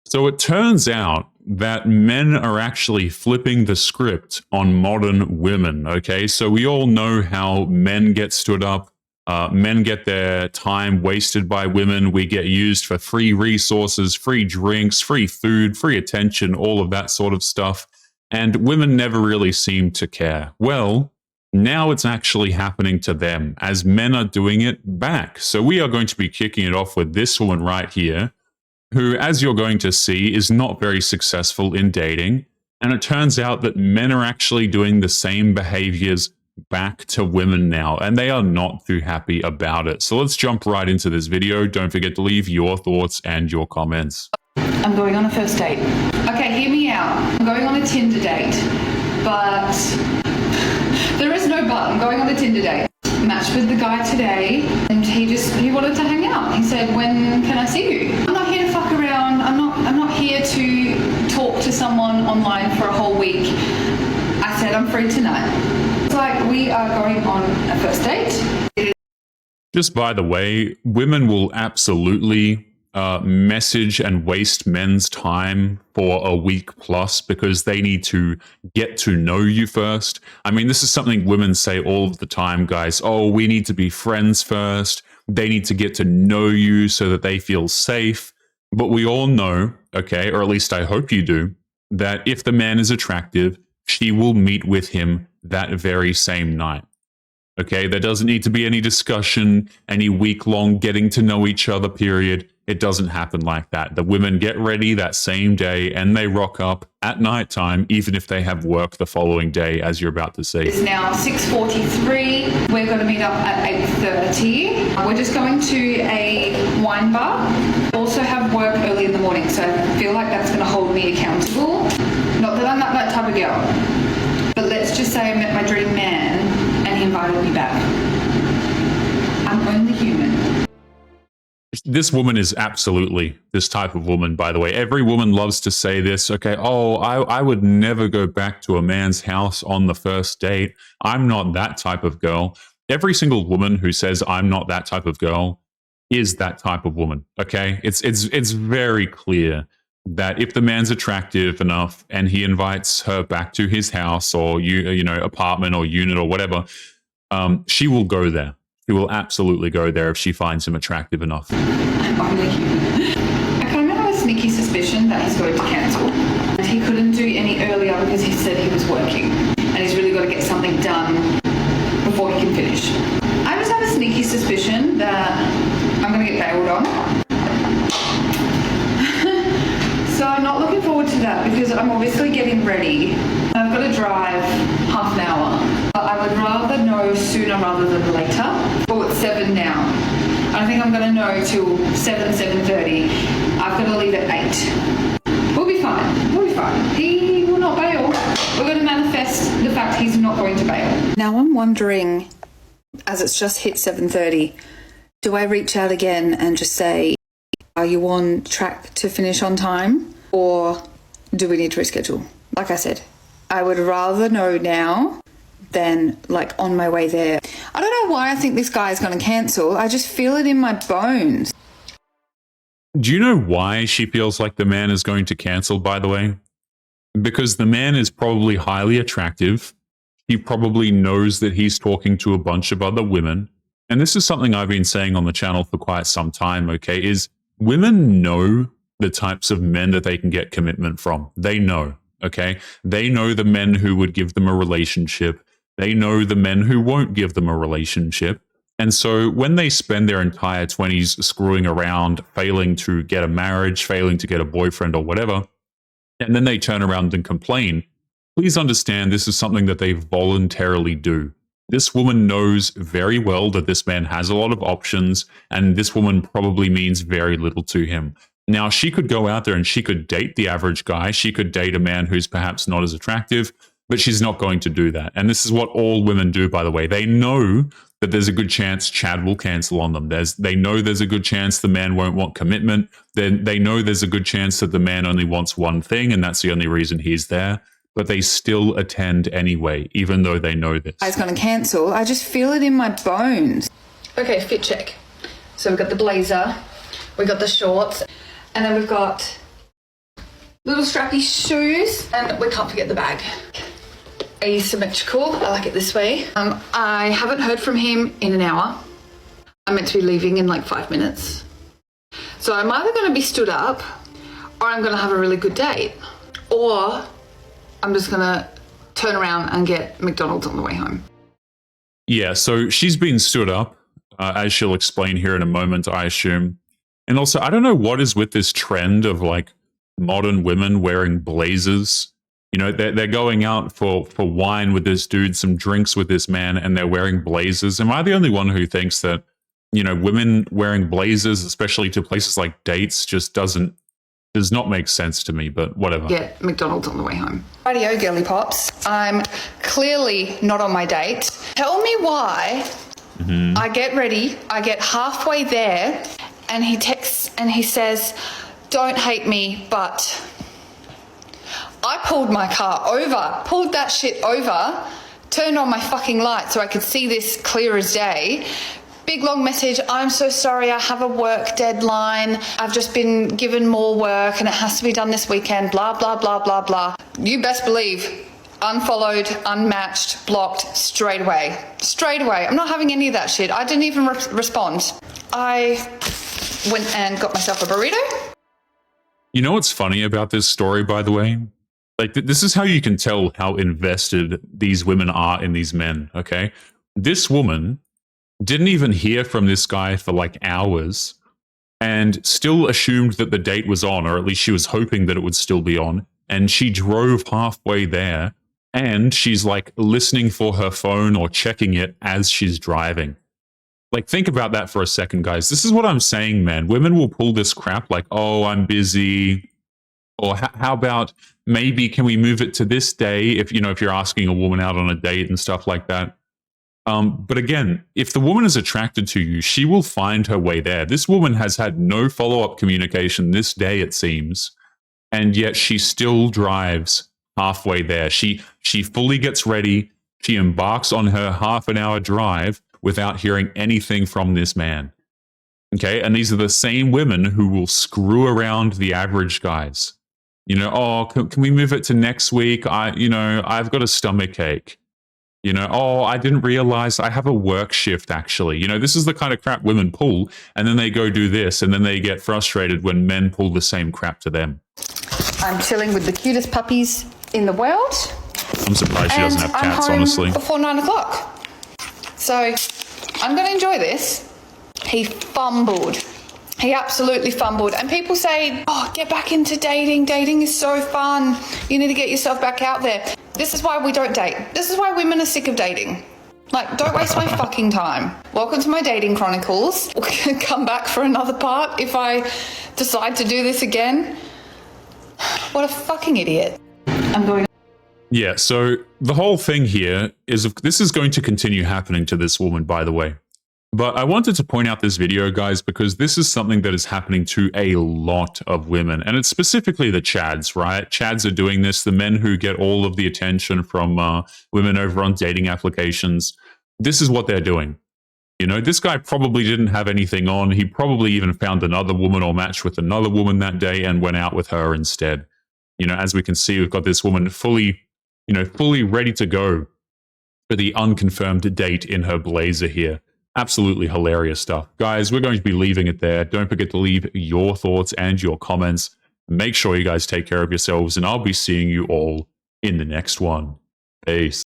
So it turns out that men are actually flipping the script on modern women. Okay, so we all know how men get stood up. Men get their time wasted by women. We get used for free resources, free drinks, free food, free attention, all of that sort of stuff. And women never really seem to care. Well, now it's actually happening to them as men are doing it back. So we are going to be kicking it off with this woman right here, who, as you're going to see, is not very successful in dating. And it turns out that men are actually doing the same behaviors back to women now, and they are not too happy about it. So let's jump right into this video. Don't forget to leave your thoughts and your comments. I'm going on a first date. Okay, hear me out. I'm going on a Tinder date, but there is no but. I'm going on a Tinder date. Matched with the guy today, and he wanted to hang out. He said, "When can I see you?" I'm not here to fuck around. I'm not here to talk to someone online for a whole week. I said I'm free tonight. It's like we are going on a first date. Just by the way, women will absolutely message and waste men's time for a week plus because they need to get to know you first. I mean, this is something women say all of the time, guys. Oh, we need to be friends first. They need to get to know you so that they feel safe. But we all know, okay, or at least I hope you do, that if the man is attractive, she will meet with him that very same night. Okay, there doesn't need to be any discussion, any week-long getting to know each other period. It doesn't happen like that. The women get ready that same day and they rock up at nighttime, even if they have work the following day, as you're about to see. It's now 6:43. We're going to meet up at 8:30. We're just going to a wine bar. Also have work early in the morning, so I feel like that's going to hold me accountable. Not that I'm not that type of girl, but let's just say I met my dream man and he invited me back. I'm only human. This woman is absolutely this type of woman, by the way. Every woman loves to say this, okay, oh, I would never go back to a man's house on the first date. I'm not that type of girl. Every single woman who says I'm not that type of girl is that type of woman, okay? It's very clear that if the man's attractive enough and he invites her back to his house or apartment or unit or whatever, she will go there. She will absolutely go there if she finds him attractive enough. I'm only human. I kind of have a sneaky suspicion that he's going to cancel. And he couldn't do any earlier because he said he was working. And he's really got to get something done before he can finish. I just have a sneaky suspicion that I'm going to get bailed on. So I'm not looking forward to that because I'm obviously getting ready. I've got to drive half an hour. I would rather know sooner rather than later. Oh, it's 7 now. I don't think I'm going to know till 7:30. I've got to leave at 8. We'll be fine. We'll be fine. He will not bail. We're going to manifest the fact he's not going to bail. Now I'm wondering, as it's just hit 7:30, do I reach out again and just say, are you on track to finish on time? Or do we need to reschedule? Like I said, I would rather know now than like on my way there. I don't know why I think this guy is going to cancel. I just feel it in my bones. Do you know why she feels like the man is going to cancel, by the way? Because the man is probably highly attractive. He probably knows that he's talking to a bunch of other women. And this is something I've been saying on the channel for quite some time, okay, is women know the types of men that they can get commitment from. They know, okay? They know the men who would give them a relationship. They know the men who won't give them a relationship. And so when they spend their entire 20s screwing around, failing to get a marriage, failing to get a boyfriend or whatever, and then they turn around and complain, please understand this is something that they voluntarily do. This woman knows very well that this man has a lot of options, and this woman probably means very little to him. Now, she could go out there and she could date the average guy. She could date a man who's perhaps not as attractive, but she's not going to do that. And this is what all women do, by the way. They know that there's a good chance Chad will cancel on them. They know there's a good chance the man won't want commitment. They know there's a good chance that the man only wants one thing, and that's the only reason he's there. But they still attend anyway, even though they know this. Guy's going to cancel. I just feel it in my bones. Okay, fit check. So we've got the blazer, we've got the shorts, and then we've got Little strappy shoes, and we can't forget the bag. Asymmetrical, I like it this way. I haven't heard from him in an hour. I'm meant to be leaving in like 5 minutes. So I'm either going to be stood up, or I'm going to have a really good date, or I'm just going to turn around and get McDonald's on the way home. Yeah, so she's been stood up, as she'll explain here in a moment, I assume. And also, I don't know what is with this trend of like modern women wearing blazers. You know, they're going out for wine with this dude, some drinks with this man, and they're wearing blazers. Am I the only one who thinks that, you know, women wearing blazers, especially to places like dates, just does not make sense to me, but whatever. Get McDonald's on the way home. Radio girly pops. I'm clearly not on my date. Tell me why. I get ready, I get halfway there, and he texts and he says, "Don't hate me, but..." I pulled my car over, pulled that shit over, turned on my fucking light so I could see this clear as day. Big long message, "I'm so sorry, I have a work deadline. I've just been given more work and it has to be done this weekend, blah, blah, blah, blah, blah." You best believe, unfollowed, unmatched, blocked, straight away. Straight away. I'm not having any of that shit. I didn't even respond. I went and got myself a burrito. You know what's funny about this story, by the way? Like, this is how you can tell how invested these women are in these men, okay? This woman didn't even hear from this guy for like hours and still assumed that the date was on, or at least she was hoping that it would still be on. And she drove halfway there and she's like listening for her phone or checking it as she's driving. Like, think about that for a second, guys. This is what I'm saying, man. Women will pull this crap like, "Oh, I'm busy." Or how about maybe can we move it to this day if, you know, if you're asking a woman out on a date and stuff like that. But again, if the woman is attracted to you, she will find her way there. This woman has had no follow-up communication this day, it seems, and yet she still drives halfway there. She fully gets ready. She embarks on her half-an-hour drive without hearing anything from this man. Okay, and these are the same women who will screw around the average guys. You know, "Oh, can we move it to next week? I've got a stomach ache." You know, "Oh, I didn't realize I have a work shift, actually." You know, this is the kind of crap women pull, and then they go do this, and then they get frustrated when men pull the same crap to them. I'm chilling with the cutest puppies in the world. I'm surprised she doesn't have cats, honestly. Before 9 o'clock. So I'm going to enjoy this. He fumbled. He absolutely fumbled. And people say, "Oh, get back into dating. Dating is so fun. You need to get yourself back out there." This is why we don't date. This is why women are sick of dating. Like, don't waste my fucking time. Welcome to my dating chronicles. We'll come back for another part if I decide to do this again. What a fucking idiot. I'm going. Yeah, so the whole thing here is, this is going to continue happening to this woman, by the way. But I wanted to point out this video, guys, because this is something that is happening to a lot of women. And it's specifically the Chads, right? Chads are doing this, the men who get all of the attention from women over on dating applications. This is what they're doing. You know, this guy probably didn't have anything on. He probably even found another woman or matched with another woman that day and went out with her instead. You know, as we can see, we've got this woman fully ready to go for the unconfirmed date in her blazer here. Absolutely hilarious stuff. Guys, we're going to be leaving it there. Don't forget to leave your thoughts and your comments. Make sure you guys take care of yourselves, and I'll be seeing you all in the next one. Peace.